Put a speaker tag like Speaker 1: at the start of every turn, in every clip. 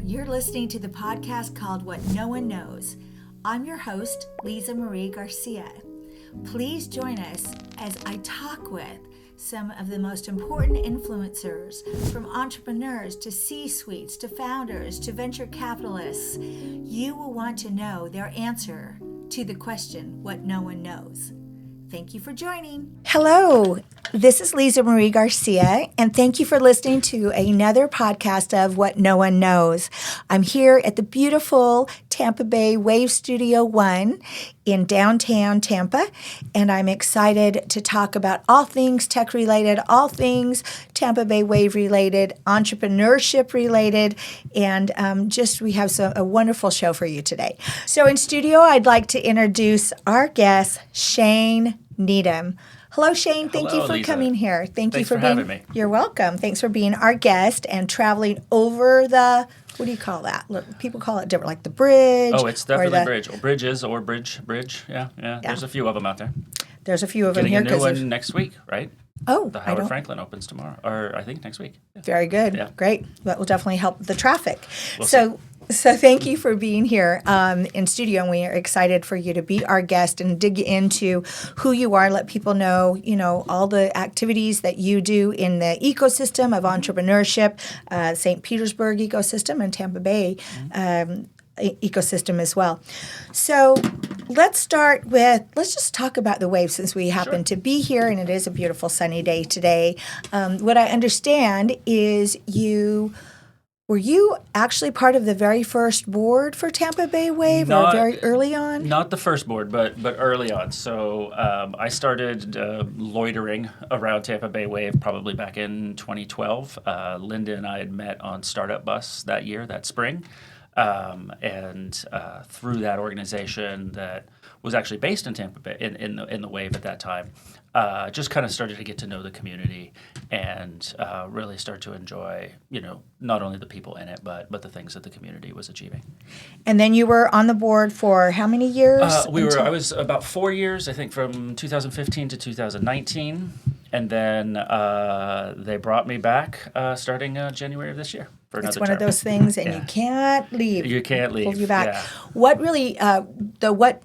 Speaker 1: You're listening to the podcast called What No One Knows. I'm your host, Lisa Marie Garcia. Please join us as I talk with some of the most important influencers, from entrepreneurs to C-suites to founders to venture capitalists. You will want to know their answer to the question, what no one knows. Thank you for joining. Hello, this is Lisa Marie Garcia, and thank you for listening to another podcast of What No One Knows. I'm here at the beautiful Tampa Bay Wave Studio 1 in downtown Tampa, and I'm excited to talk about all things tech-related, all things Tampa Bay Wave-related, entrepreneurship-related, and we have a wonderful show for you today. So in studio, I'd like to introduce our guest, Shane Needham. Hello, Shane. Thank you for
Speaker 2: Lisa.
Speaker 1: coming here.
Speaker 2: Thanks for having me.
Speaker 1: You're welcome. Thanks for being our guest and traveling over the, what do you call that? Look, people call it different, like the bridge.
Speaker 2: Oh, it's definitely bridge. Or bridges or bridge. Yeah. There's a few of them out there.
Speaker 1: There's a few of them here.
Speaker 2: Getting a new one next week, right?
Speaker 1: Oh,
Speaker 2: the Howard Franklin opens tomorrow, or I think next week. Yeah.
Speaker 1: Very good. Yeah. Great. That will definitely help the traffic.
Speaker 2: We'll
Speaker 1: So thank you for being here in studio, and we are excited for you to be our guest and dig into who you are, let people know, all the activities that you do in the ecosystem of entrepreneurship, St. Petersburg ecosystem and Tampa Bay ecosystem as well. So let's just talk about the wave since we happen to be here, and it is a beautiful sunny day today. What I understand is were you actually part of the very first board for Tampa Bay Wave or very early on?
Speaker 2: Not the first board, but early on. So I started loitering around Tampa Bay Wave probably back in 2012. Linda and I had met on Startup Bus that spring. And through that organization that was actually based in Tampa Bay, in the Wave at that time, just kind of started to get to know the community and really start to enjoy, not only the people in it, but the things that the community was achieving. And
Speaker 1: then you were on the board for how many years?
Speaker 2: I was about 4 years, I think, from 2015 to 2019. And then they brought me back starting January of this year for another
Speaker 1: It's one
Speaker 2: term.
Speaker 1: of those things, and you can't leave.
Speaker 2: You can't leave.
Speaker 1: Pull you back.
Speaker 2: Yeah.
Speaker 1: What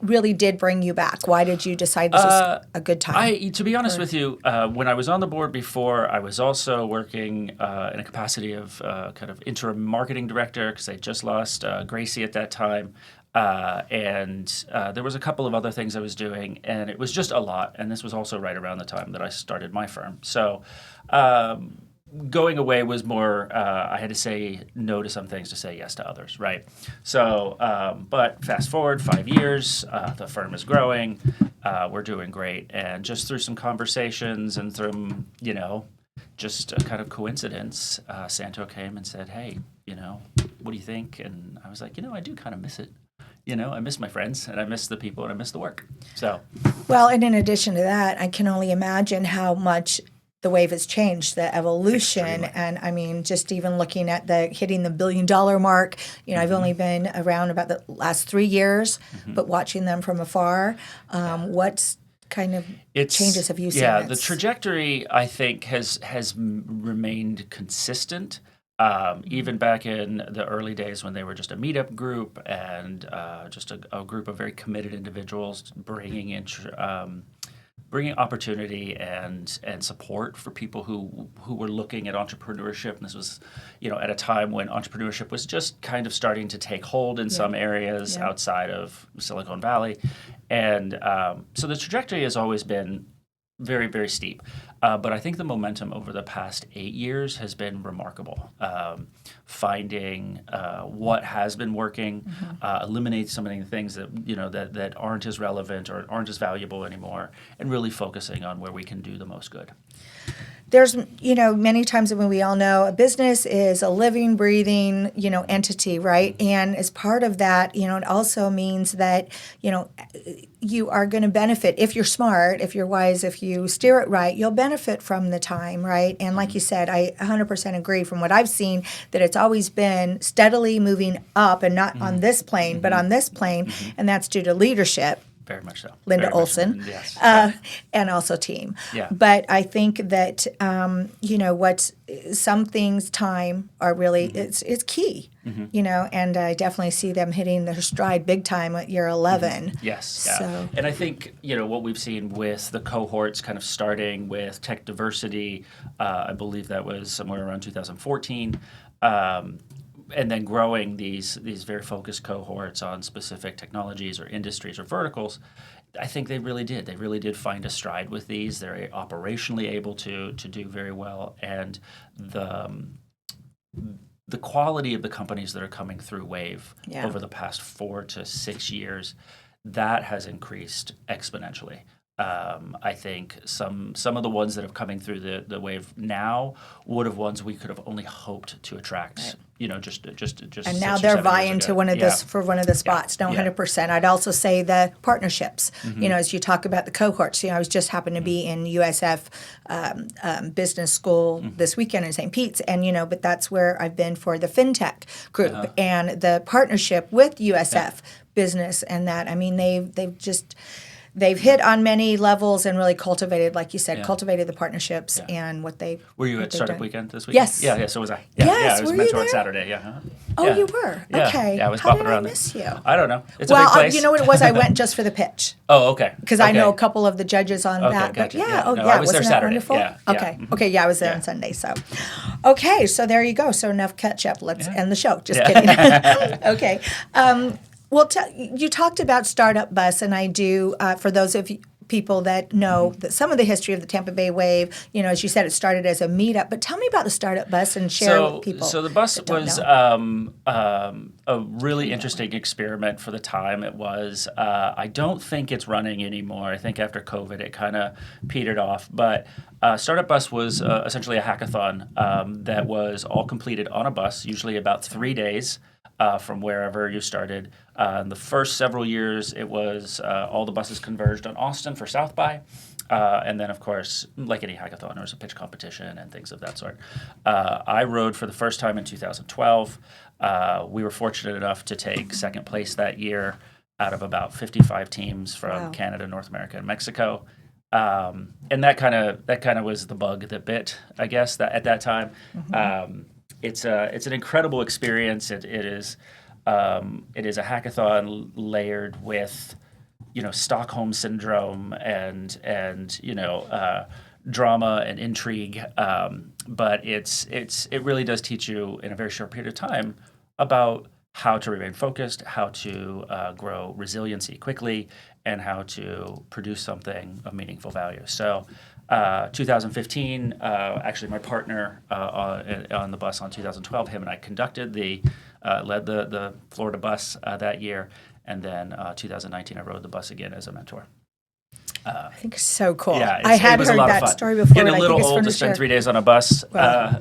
Speaker 1: really did bring you back? Why did you decide this was a good time?
Speaker 2: To be honest with you, when I was on the board before, I was also working in a capacity of kind of interim marketing director because I just lost Gracie at that time. And there was a couple of other things I was doing, and it was just a lot. And this was also right around the time that I started my firm. So going away was more, I had to say no to some things to say yes to others, right? So, but fast forward 5 years, the firm is growing, we're doing great. And just through some conversations and through, just a kind of coincidence, Santo came and said, hey, what do you think? And I was like, I do kind of miss it. I miss my friends, and I miss the people, and I miss the work. So,
Speaker 1: well, and in addition to that, I can only imagine how much the wave has changed, the evolution.
Speaker 2: Extremely.
Speaker 1: And I mean, just even looking at hitting the $1 billion mark, I've only been around about the last 3 years, but watching them from afar, what kind of changes have you seen?
Speaker 2: Yeah, the trajectory, I think, has remained consistent. Even back in the early days when they were just a meetup group and just a group of very committed individuals bringing opportunity and support for people who were looking at entrepreneurship. And this was, at a time when entrepreneurship was just kind of starting to take hold in some areas outside of Silicon Valley. And so the trajectory has always been very, very steep. But I think the momentum over the past 8 years has been remarkable. Finding what has been working, eliminate some of the things that that aren't as relevant or aren't as valuable anymore, and really focusing on where we can do the most good.
Speaker 1: There's, many times when we all know a business is a living, breathing, entity, right? And as part of that, it also means that, you are going to benefit. If you're smart, if you're wise, if you steer it right, you'll benefit from the time, right? And like you said, I 100% agree from what I've seen that it's always been steadily moving up and not on this plane, but on this plane, and that's due to leadership.
Speaker 2: very much so.
Speaker 1: Linda
Speaker 2: Very much
Speaker 1: Olson,
Speaker 2: so. Yes.
Speaker 1: and also team.
Speaker 2: Yeah.
Speaker 1: But I think that some things time are really it's key. And I definitely see them hitting their stride big time at year 11.
Speaker 2: Yes, yeah.
Speaker 1: So.
Speaker 2: And I think, what we've seen with the cohorts kind of starting with tech diversity, I believe that was somewhere around 2014, and then growing these very focused cohorts on specific technologies or industries or verticals, I think they really did. They really did find a stride with these. They're operationally able to do very well, and the quality of the companies that are coming through Wave over the past 4 to 6 years, that has increased exponentially. I think some of the ones that are coming through the Wave now would have ones we could have only hoped to attract. Just
Speaker 1: and now they're vying to one of the spots. No, 100%. I'd also say the partnerships. As you talk about the cohorts. I was just happened to be in USF Business School this weekend in St. Pete's, and but that's where I've been for the FinTech group and the partnership with USF Business, and that they've hit on many levels and really cultivated, like you said, cultivated the partnerships and what they.
Speaker 2: Were you at Startup Weekend this week?
Speaker 1: Yes.
Speaker 2: Yeah. So was I.
Speaker 1: Yes.
Speaker 2: I was
Speaker 1: were
Speaker 2: mentor
Speaker 1: you there?
Speaker 2: on Saturday. Yeah.
Speaker 1: Oh, you were.
Speaker 2: Yeah.
Speaker 1: Okay.
Speaker 2: Yeah, I was
Speaker 1: How
Speaker 2: popping
Speaker 1: did
Speaker 2: around.
Speaker 1: I miss you?
Speaker 2: I don't know. It's a big place.
Speaker 1: You know what it was? I went just for the pitch.
Speaker 2: Oh, okay.
Speaker 1: Because I know a couple of the judges on that.
Speaker 2: Gotcha.
Speaker 1: But
Speaker 2: I was
Speaker 1: wasn't
Speaker 2: there
Speaker 1: that
Speaker 2: Saturday.
Speaker 1: wonderful?
Speaker 2: Yeah.
Speaker 1: Okay. Okay. Yeah, I was there on Sunday. So, okay. So there you go. So enough catch up. Let's end the show. Just kidding. Okay. Well, you talked about Startup Bus, and I do for those of you. People that know that some of the history of the Tampa Bay Wave, as you said, it started as a meetup. But tell me about the Startup Bus and share with people.
Speaker 2: So the bus was a really interesting experiment for the time. It was. I don't think it's running anymore. I think after COVID, it kind of petered off. But Startup Bus was essentially a hackathon that was all completed on a bus, usually about 3 days. From wherever you started. In the first several years, it was all the buses converged on Austin for South by. And then, of course, like any hackathon, there was a pitch competition and things of that sort. I rode for the first time in 2012. We were fortunate enough to take second place that year out of about 55 teams from Canada, North America, and Mexico. And that kind of was the bug that bit, I guess, that at that time. It's an incredible experience. It is a hackathon layered with, Stockholm syndrome and drama and intrigue. But it really does teach you in a very short period of time about how to remain focused, how to grow resiliency quickly, and how to produce something of meaningful value. So 2015, actually my partner on the bus on 2012, him and I conducted led the Florida bus that year. And then 2019, I rode the bus again as a mentor.
Speaker 1: I think it's so cool.
Speaker 2: Yeah,
Speaker 1: I had heard that story before.
Speaker 2: Getting a little old to spend 3 days on a bus,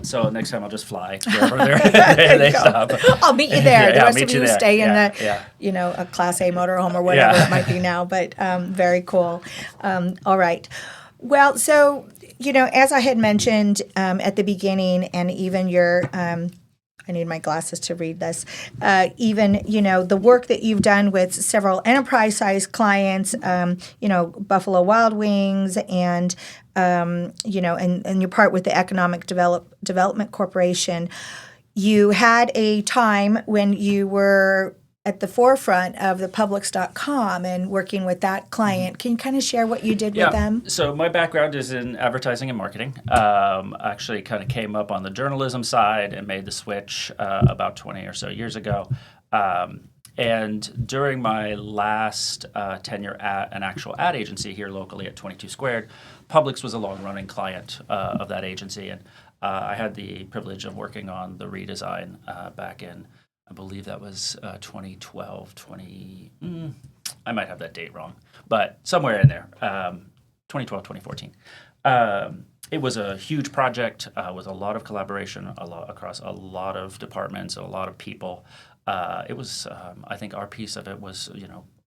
Speaker 2: so next time I'll just fly wherever they stop.
Speaker 1: I'll meet you there. The rest of you
Speaker 2: there.
Speaker 1: stay in a Class A motorhome or whatever it might be now. But very cool. All right. Well, so as I had mentioned at the beginning, and even your. I need my glasses to read this. Even, the work that you've done with several enterprise-sized clients, Buffalo Wild Wings, and, and your part with the Economic Development Corporation, you had a time when you were at the forefront of the Publix.com and working with that client. Can you kind of share what you did with them?
Speaker 2: So my background is in advertising and marketing. Actually kind of came up on the journalism side and made the switch about 20 or so years ago. And during my last tenure at an actual ad agency here locally at 22 Squared, Publix was a long-running client of that agency. And I had the privilege of working on the redesign back in, I believe that was 2012, I might have that date wrong, but somewhere in there, 2012, 2014. It was a huge project with a lot of collaboration across a lot of departments, a lot of people. It was, I think our piece of it was,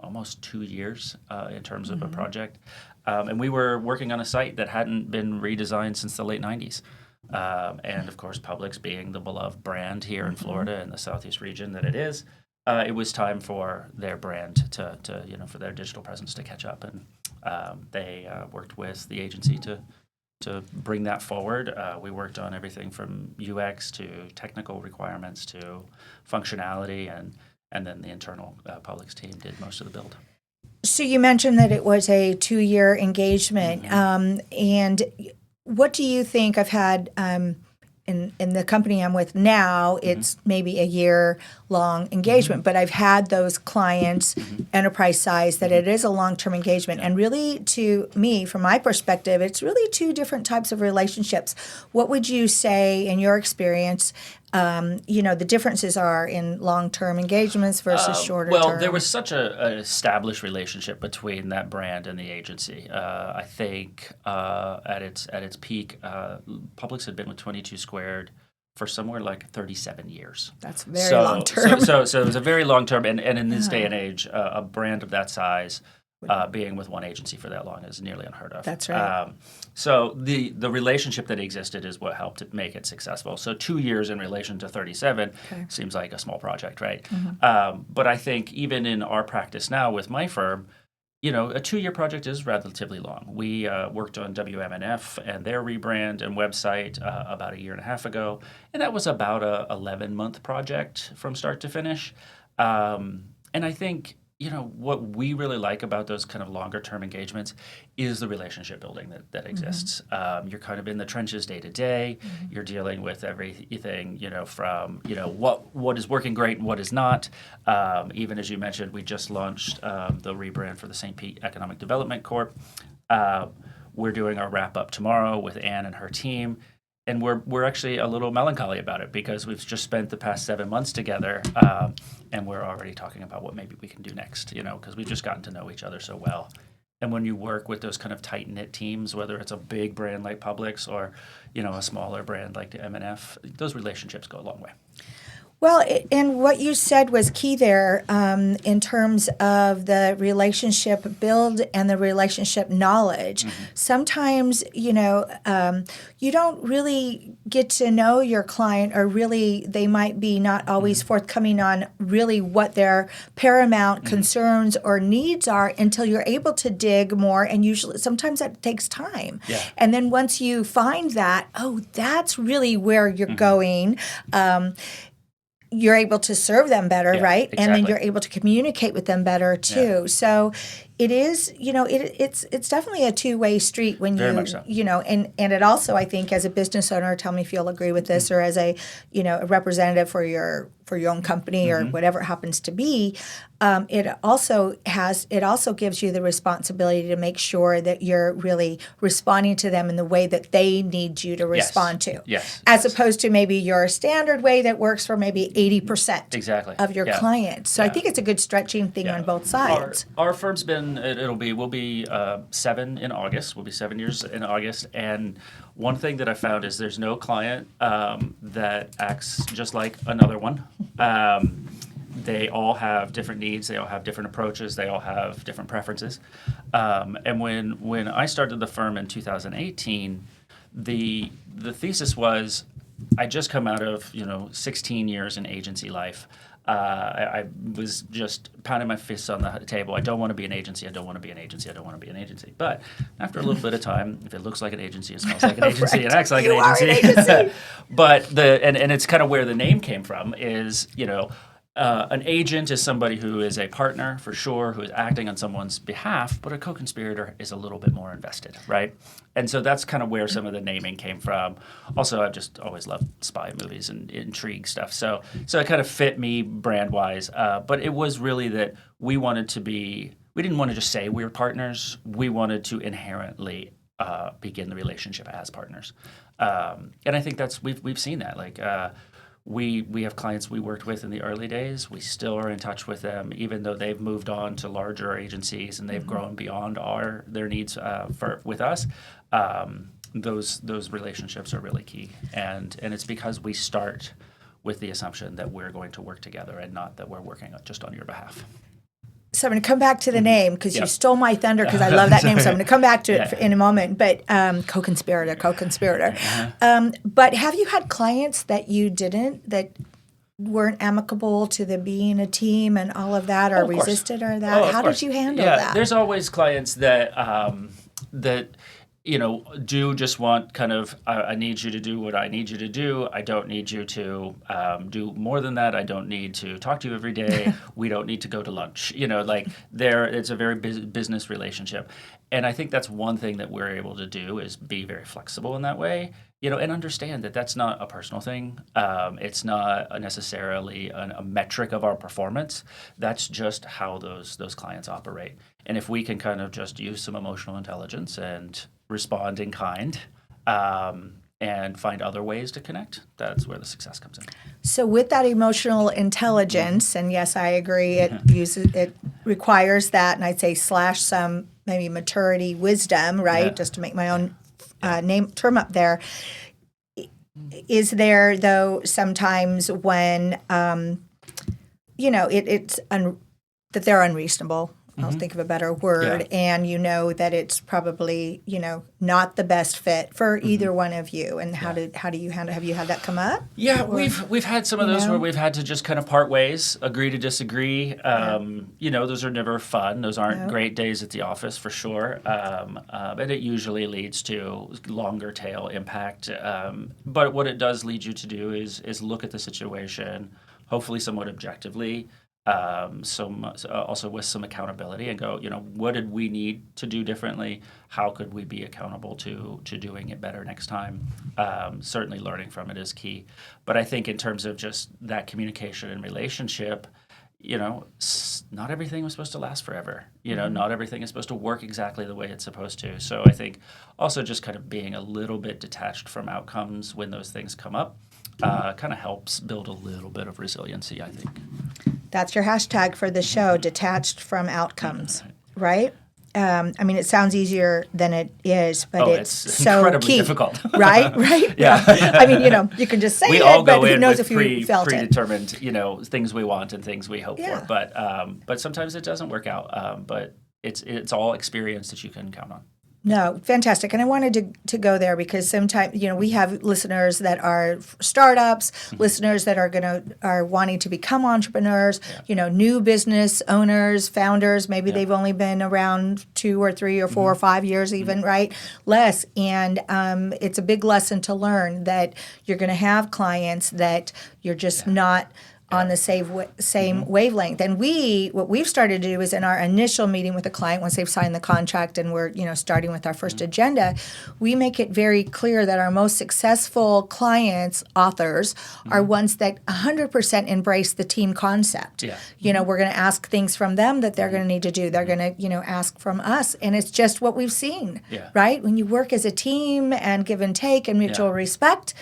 Speaker 2: almost 2 years in terms of a project. And we were working on a site that hadn't been redesigned since the late 90s. And of course, Publix being the beloved brand here in Florida and the Southeast region that it is, it was time for their brand to for their digital presence to catch up, and they worked with the agency to bring that forward. We worked on everything from UX to technical requirements to functionality, and then the internal Publix team did most of the build.
Speaker 1: So you mentioned that it was a 2-year engagement, and what do you think? I've had in the company I'm with now, it's maybe a year-long engagement, but I've had those clients, enterprise size, that it is a long-term engagement. And really, to me, from my perspective, it's really two different types of relationships. What would you say, in your experience, the differences are in long-term engagements versus shorter term?
Speaker 2: Well, there was such an established relationship between that brand and the agency. I think at its peak, Publix had been with 22 Squared for somewhere like 37 years.
Speaker 1: That's very long term.
Speaker 2: So it was a very long term, and in this day and age, a brand of that size being with one agency for that long is nearly unheard of.
Speaker 1: That's right.
Speaker 2: So the relationship that existed is what helped it make it successful. So 2 years in relation to 37 seems like a small project, right? But I think even in our practice now with my firm, a 2-year project is relatively long. We worked on WMNF and their rebrand and website about 1.5 years ago, and that was about a 11-month project from start to finish. And I think what we really like about those kind of longer term engagements is the relationship building that exists. You're kind of in the trenches day to day. You're dealing with everything, from what is working great and what is not. Even as you mentioned, we just launched the rebrand for the St. Pete Economic Development Corp. We're doing our wrap up tomorrow with Anne and her team. And we're actually a little melancholy about it because we've just spent the past 7 months together, and we're already talking about what maybe we can do next, because we've just gotten to know each other so well. And when you work with those kind of tight-knit teams, whether it's a big brand like Publix or, a smaller brand like the M&F, those relationships go a long way.
Speaker 1: Well, and what you said was key there in terms of the relationship build and the relationship knowledge. Sometimes, you don't really get to know your client, or really they might be not always forthcoming on really what their paramount concerns or needs are until you're able to dig more. And usually, sometimes that takes time.
Speaker 2: Yeah.
Speaker 1: And then once you find that, that's really where you're going. You're able to serve them better, right?
Speaker 2: Exactly.
Speaker 1: And then you're able to communicate with them better too. Yeah. So it is, it's definitely a two-way street when
Speaker 2: Very much so.
Speaker 1: And it also, I think, as a business owner, tell me if you'll agree with this, or as a representative for your own company or whatever it happens to be, it also gives you the responsibility to make sure that you're really responding to them in the way that they need you to respond to.
Speaker 2: Yes.
Speaker 1: As opposed to maybe your standard way that works for maybe 80% of your clients. So I think it's a good stretching thing on both sides.
Speaker 2: Our firm's been, we'll be 7 in August. We'll be 7 years in August. And one thing that I found is there's no client that acts just like another one. They all have different needs. They all have different approaches. They all have different preferences. And when I started the firm in 2018, the thesis was, I just come out of 16 years in agency life. I was just pounding my fists on the table. I don't want to be an agency. I don't want to be an agency. I don't want to be an agency. But after a little bit of time, if it looks like an agency, it smells like an agency, it acts like an agency. But and it's kind of where the name came from is, an agent is somebody who is a partner for sure, who is acting on someone's behalf, but a co-conspirator is a little bit more invested, right? And so that's kind of where some of the naming came from. Also, I've just always loved spy movies and intrigue stuff. So it kind of fit me brand-wise. But it was really that we didn't want to just say we were partners. We wanted to inherently begin the relationship as partners. And I think we've seen that. We have clients we worked with in the early days. We still are in touch with them, even though they've moved on to larger agencies and they've grown beyond their needs with us. Those relationships are really key, and it's because we start with the assumption that we're going to work together and not that we're working just on your behalf.
Speaker 1: So I'm going to come back to the name because you stole my thunder because I love that name. So I'm going to come back to it in a moment. But Coconspirator. But have you had clients that you didn't, that weren't amicable to the being a team and all of that, or resisted or that? How did you handle that?
Speaker 2: There's always clients that do just want kind of, I need you to do what I need you to do. I don't need you to do more than that. I don't need to talk to you every day. We don't need to go to lunch. It's a very business relationship. And I think that's one thing that we're able to do is be very flexible in that way, and understand that that's not a personal thing. It's not necessarily a metric of our performance. That's just how those clients operate. And if we can kind of just use some emotional intelligence and respond in kind, and find other ways to connect, that's where the success comes in.
Speaker 1: So with that emotional intelligence, and yes, I agree, it requires that, and I'd say / some maybe maturity, wisdom, right? Just to make my own term up there. Is there, though, sometimes when, it's that they're unreasonable, I'll think of a better word, and that it's probably, not the best fit for either one of you. And how do you handle? Have you had that come up?
Speaker 2: Yeah, we've had some of those where we've had to just kind of part ways, agree to disagree. Those are never fun. Those aren't great days at the office for sure. But it usually leads to longer tail impact. But what it does lead you to do is look at the situation, hopefully somewhat objectively. Also with some accountability and go, what did we need to do differently? How could we be accountable to doing it better next time? Certainly learning from it is key. But I think in terms of just that communication and relationship, not everything was supposed to last forever. Not everything is supposed to work exactly the way it's supposed to. So I think also just kind of being a little bit detached from outcomes when those things come up kind of helps build a little bit of resiliency, I think.
Speaker 1: That's your hashtag for the show, detached from outcomes, right? It sounds easier than it is, but it's so
Speaker 2: incredibly
Speaker 1: key.
Speaker 2: Difficult.
Speaker 1: Right?
Speaker 2: Yeah.
Speaker 1: You can just say
Speaker 2: we
Speaker 1: it,
Speaker 2: all go
Speaker 1: but who
Speaker 2: in
Speaker 1: knows
Speaker 2: with
Speaker 1: if you felt
Speaker 2: predetermined, things we want and things we hope
Speaker 1: Yeah.
Speaker 2: for. But sometimes it doesn't work out. But it's all experience that you can count on.
Speaker 1: No, fantastic. And I wanted to go there because sometimes, we have listeners that are startups, listeners that are wanting to become entrepreneurs, new business owners, founders. Maybe they've only been around 2 or 3 or 4 or 5 years even, right? Less. And it's a big lesson to learn that you're going to have clients that you're just not on the same wavelength. And what we've started to do is in our initial meeting with a client, once they've signed the contract and we're, starting with our first agenda, we make it very clear that our most successful clients, authors, are ones that 100% embrace the team concept. Yeah. We're going to ask things from them that they're going to need to do. They're going to, ask from us. And it's just what we've seen, right? When you work as a team and give and take and mutual respect,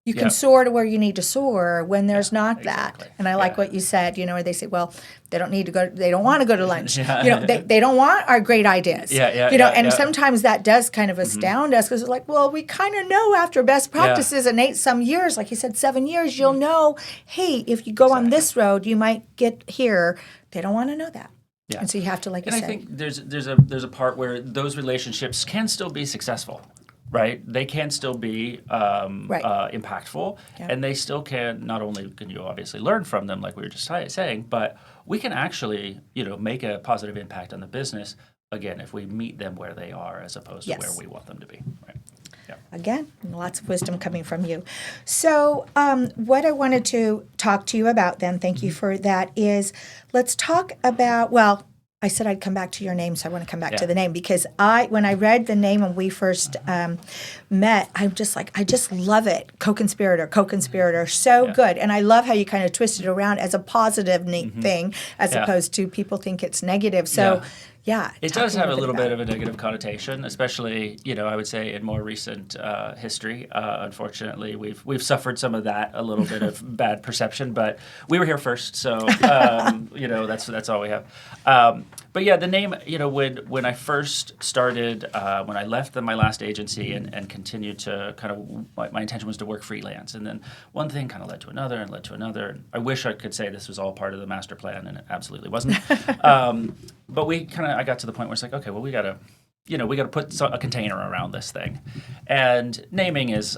Speaker 1: you can soar to where you need to soar when there's not that. And I like what you said, where they say, well, they don't want to go to lunch. They don't want our great ideas. And sometimes that does kind of astound us because it's like, well, we kind of know after best practices and some years, like you said, 7 years, you'll know, hey, if you go on this road, you might get here. They don't want to know that. Yeah. And so you have to, like you said.
Speaker 2: And I think there's a part where those relationships can still be successful. Right, they can still be impactful, and they still can. Not only can you obviously learn from them, like we were just saying, but we can actually, make a positive impact on the business. Again, if we meet them where they are, as opposed to where we want them to be. Right. Yeah.
Speaker 1: Again, lots of wisdom coming from you. So, what I wanted to talk to you about then, thank you for that, is let's talk about I said I'd come back to your name, so I want to come back to the name because when I read the name when we first met, I'm just like, I just love it. Co-conspirator, so good. And I love how you kind of twist it around as a positive thing as opposed to people think it's negative. So,
Speaker 2: it does have a little bit of a negative connotation, especially, I would say in more recent history. Unfortunately, we've suffered some of that, a little bit of bad perception, but we were here first, so that's all we have. But the name, when I first started, when I left my last agency and continued to kind of, my intention was to work freelance, and then one thing kind of led to another and led to another. I wish I could say this was all part of the master plan, and it absolutely wasn't. But I got to the point where it's like, okay, well, we gotta we got to put a container around this thing. And naming is,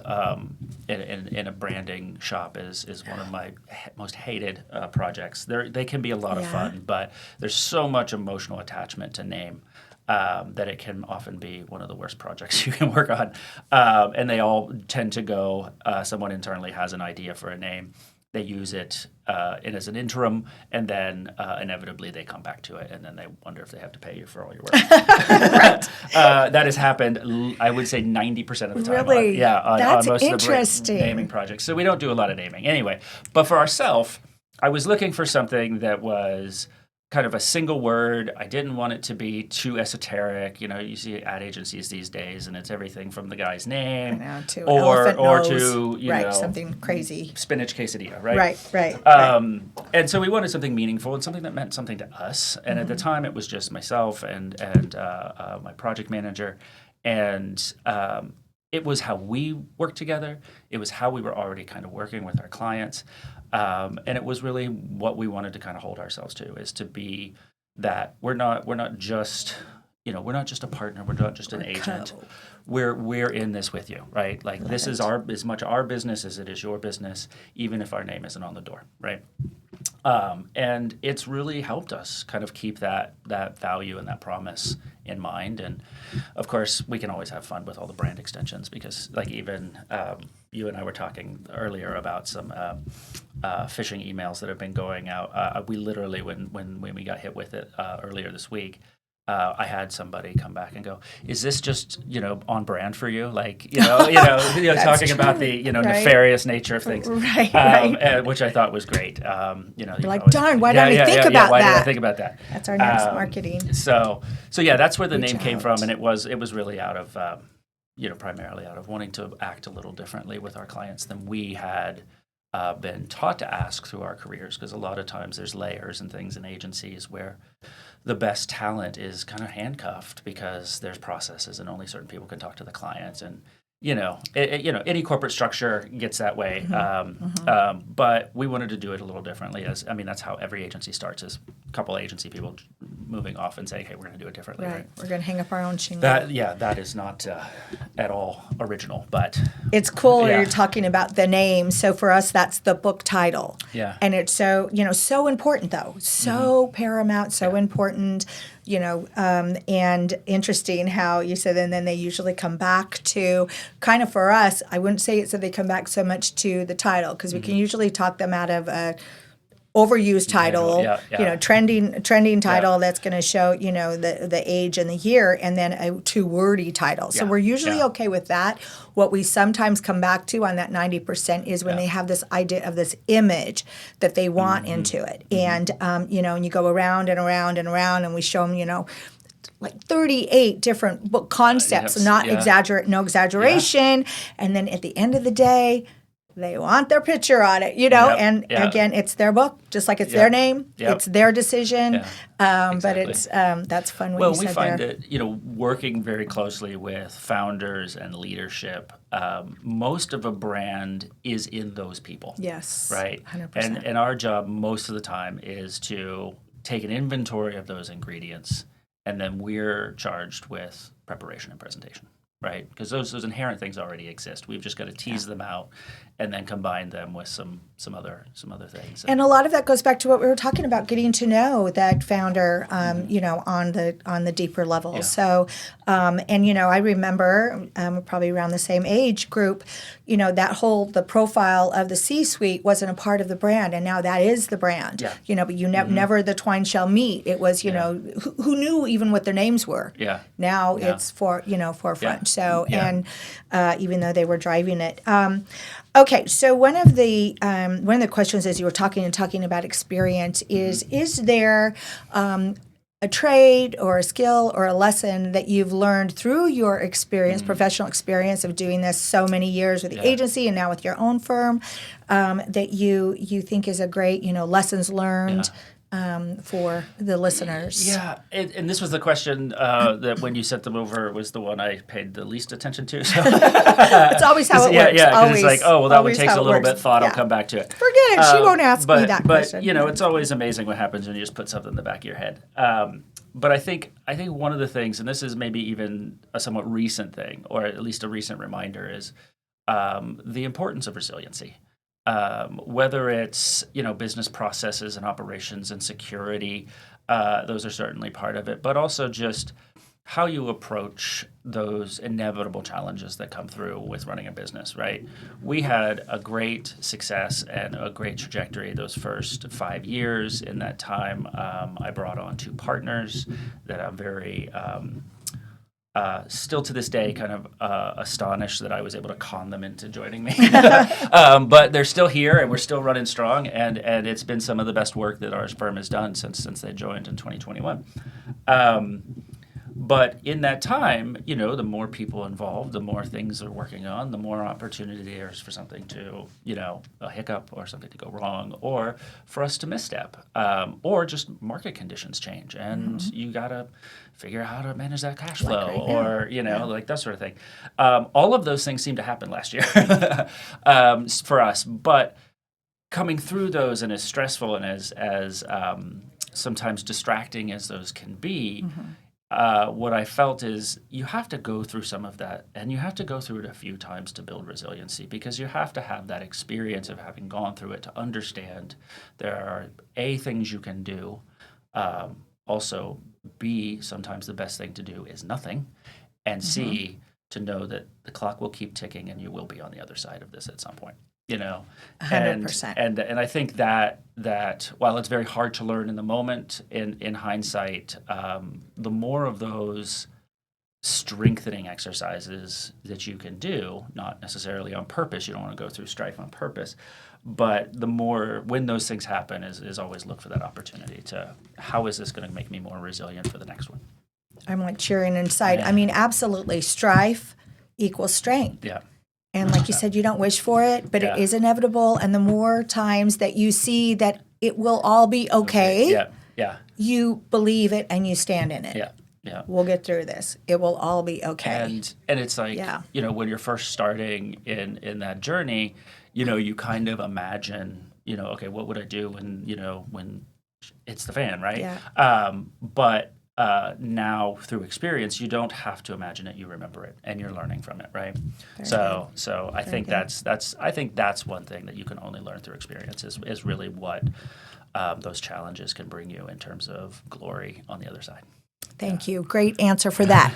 Speaker 2: in a branding shop, is one of my most hated projects. They can be a lot of fun, but there's so much emotional attachment to name that it can often be one of the worst projects you can work on. And they all tend to go, someone internally has an idea for a name. They use it as an interim, and then inevitably they come back to it, and then they wonder if they have to pay you for all your work. That has happened, I would say, 90% of the time.
Speaker 1: Really?
Speaker 2: On
Speaker 1: That's
Speaker 2: most
Speaker 1: interesting.
Speaker 2: of the naming projects. So we don't do a lot of naming. Anyway, but for ourselves, I was looking for something that was kind of a single word. I didn't want it to be too esoteric. You see ad agencies these days, and it's everything from the guy's name
Speaker 1: to
Speaker 2: or
Speaker 1: nose.
Speaker 2: to
Speaker 1: something crazy,
Speaker 2: spinach quesadilla, right?
Speaker 1: Right.
Speaker 2: And so we wanted something meaningful and something that meant something to us. And at the time, it was just myself and my project manager, and it was how we worked together. It was how we were already kind of working with our clients. And it was really what we wanted to kind of hold ourselves to, is to be that we're not just a partner. We're not just an agent. We're in this with you, right? Like this is as much our business as it is your business, even if our name isn't on the door, right? And it's really helped us kind of keep that value and that promise in mind. And of course, we can always have fun with all the brand extensions, because like even you and I were talking earlier about some phishing emails that have been going out. We literally, when we got hit with it earlier this week, I had somebody come back and go, "Is this just on brand for you?" Like talking about the nefarious nature of things,
Speaker 1: right.
Speaker 2: Which I thought was great. You're
Speaker 1: like, darn, why didn't I think about that?
Speaker 2: Why did I think about that?
Speaker 1: That's our next marketing.
Speaker 2: So yeah, that's where the name came from, and it was really out of primarily out of wanting to act a little differently with our clients than we had been taught to ask through our careers, because a lot of times there's layers and things in agencies where the best talent is kind of handcuffed because there's processes and only certain people can talk to the clients, and any corporate structure gets that way. But we wanted to do it a little differently. That's how every agency starts, is a couple agency people moving off and saying, "Hey, we're going to do it differently." Right.
Speaker 1: We're going to hang up our own shingle.
Speaker 2: That is not at all original, but
Speaker 1: it's cool. You're talking about the name. So for us, that's the book title.
Speaker 2: Yeah.
Speaker 1: And it's so important, though. So paramount, so important. And interesting how you said, and then they usually come back to, kind of for us, I wouldn't say it's that they come back so much to the title, because we can usually talk them out of a overused title, trending title that's going to show, the age and the year, and then a too wordy title. So we're usually okay with that. What we sometimes come back to on that 90% is when they have this idea of this image that they want into it. And, and you go around and around and around, and we show them, like 38 different book concepts, no exaggeration. And then at the end of the day, they want their picture on it, again, it's their book, just like it's their name, it's their decision. Exactly. But it's that's fun. What you said
Speaker 2: find
Speaker 1: there.
Speaker 2: that working very closely with founders and leadership, most of a brand is in those people.
Speaker 1: Yes,
Speaker 2: right.
Speaker 1: 100%.
Speaker 2: And our job most of the time is to take an inventory of those ingredients, and then we're charged with preparation and presentation. Right, because those inherent things already exist. We've just got to tease them out and then combine them with some other things.
Speaker 1: And a lot of that goes back to what we were talking about, getting to know that founder, on the deeper level. Yeah. So, I remember probably around the same age group, the profile of the C-suite wasn't a part of the brand, and now that is the brand. Yeah. But never the twine shall meet. It was, who knew even what their names were. Yeah. Now it's forefront. Yeah. So, and even though they were driving it. Okay, so one of the questions as you were talking about experience is there a trade or a skill or a lesson that you've learned through your experience, professional experience of doing this so many years with the agency and now with your own firm, that you think is a great, lessons learned for the listeners?
Speaker 2: Yeah, and this was the question that when you sent them over was the one I paid the least attention to. So
Speaker 1: it's always how it works.
Speaker 2: Yeah, because it's like, oh, well, that one takes a little
Speaker 1: works.
Speaker 2: bit thought. I'll come back to it.
Speaker 1: Forget it. She won't ask me that question.
Speaker 2: But, it's always amazing what happens when you just put something in the back of your head. But I think one of the things, and this is maybe even a somewhat recent thing, or at least a recent reminder, is the importance of resiliency. Whether it's business processes and operations and security, those are certainly part of it, but also just how you approach those inevitable challenges that come through with running a business, right? We had a great success and a great trajectory those first 5 years. In that time, I brought on 2 partners that I'm very still to this day kind of astonished that I was able to con them into joining me. But they're still here and we're still running strong, and it's been some of the best work that our firm has done since they joined in 2021. But in that time, the more people involved, the more things they're working on, the more opportunity there is for something to, a hiccup or something to go wrong, or for us to misstep, or just market conditions change, and you got to figure out how to manage that cash flow, or, like that sort of thing. All of those things seem to happen last year for us, but coming through those, and as stressful and as sometimes distracting as those can be, what I felt is you have to go through some of that, and you have to go through it a few times to build resiliency, because you have to have that experience of having gone through it to understand there are A, things you can do, also B, sometimes the best thing to do is nothing, and C, to know that the clock will keep ticking and you will be on the other side of this at some point.
Speaker 1: 100%.
Speaker 2: And I think that while it's very hard to learn in the moment, in hindsight, the more of those strengthening exercises that you can do, not necessarily on purpose, you don't want to go through strife on purpose, but the more when those things happen is always look for that opportunity to, how is this going to make me more resilient for the next one?
Speaker 1: I'm like cheering inside.
Speaker 2: Yeah.
Speaker 1: I mean, absolutely. Strife equals strength.
Speaker 2: Yeah.
Speaker 1: And like you said, you don't wish for it, but it is inevitable. And the more times that you see that it will all be okay, you believe it and you stand in it.
Speaker 2: Yeah.
Speaker 1: We'll get through this. It will all be okay.
Speaker 2: And it's like, when you're first starting in that journey, you kind of imagine, okay, what would I do when it's the fan, right?
Speaker 1: Yeah.
Speaker 2: But now through experience, you don't have to imagine it. You remember it, and you're learning from it, right? So I think that's one thing that you can only learn through experience is really what those challenges can bring you in terms of glory on the other side.
Speaker 1: Thank you. Great answer for that.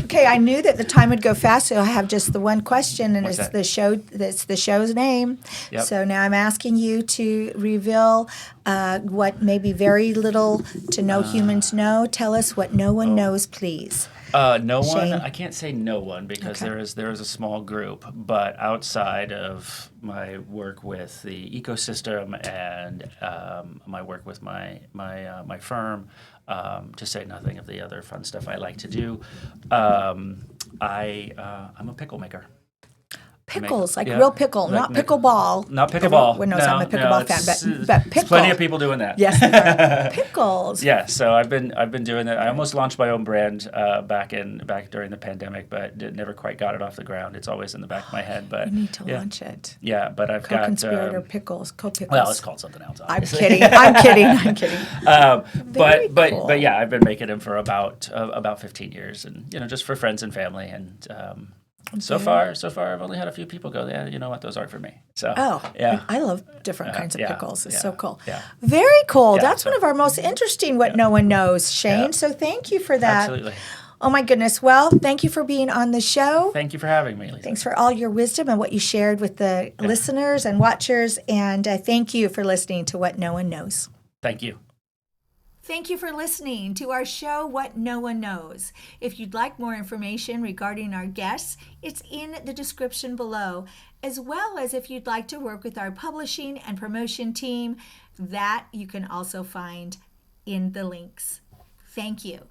Speaker 1: Okay, I knew that the time would go fast, so I have just the one question, and it's the show. That's the show's name.
Speaker 2: Yep.
Speaker 1: So now I'm asking you to reveal what maybe very little to no humans know. Tell us what no one knows, please.
Speaker 2: No
Speaker 1: Shane?
Speaker 2: one. I can't say no one because there is a small group, but outside of my work with the ecosystem and my work with my firm, to say nothing of the other fun stuff I like to do, I'm a pickle maker.
Speaker 1: Pickles, real pickle, not pickleball.
Speaker 2: Not pickleball.
Speaker 1: I'm a pickleball fan, but pickle.
Speaker 2: Plenty of people doing that.
Speaker 1: Yes, pickles.
Speaker 2: Yeah, so I've been doing that. I almost launched my own brand back during the pandemic, but never quite got it off the ground. It's always in the back of my head. But
Speaker 1: you need to launch it.
Speaker 2: Yeah, but I've got
Speaker 1: Coconspirator pickles, co-pickles.
Speaker 2: Well, it's called something else.
Speaker 1: I'm
Speaker 2: Obviously.
Speaker 1: kidding.
Speaker 2: But yeah, I've been making them for about 15 years, and just for friends and family, and so far I've only had a few people go, yeah, you know what, those aren't for me. So
Speaker 1: I love different kinds of pickles. It's so cool.
Speaker 2: Yeah.
Speaker 1: Very cool. That's one of our most interesting what no one knows, Shane. So thank you for that.
Speaker 2: Absolutely.
Speaker 1: Oh my goodness. Well, thank you for being on the show.
Speaker 2: Thank you for having me, Lisa.
Speaker 1: Thanks for all your wisdom and what you shared with the listeners and watchers, and thank you for listening to What No One Knows.
Speaker 2: Thank you.
Speaker 1: Thank you for listening to our show, What No One Knows. If you'd like more information regarding our guests, it's in the description below, as well as if you'd like to work with our publishing and promotion team, that you can also find in the links. Thank you.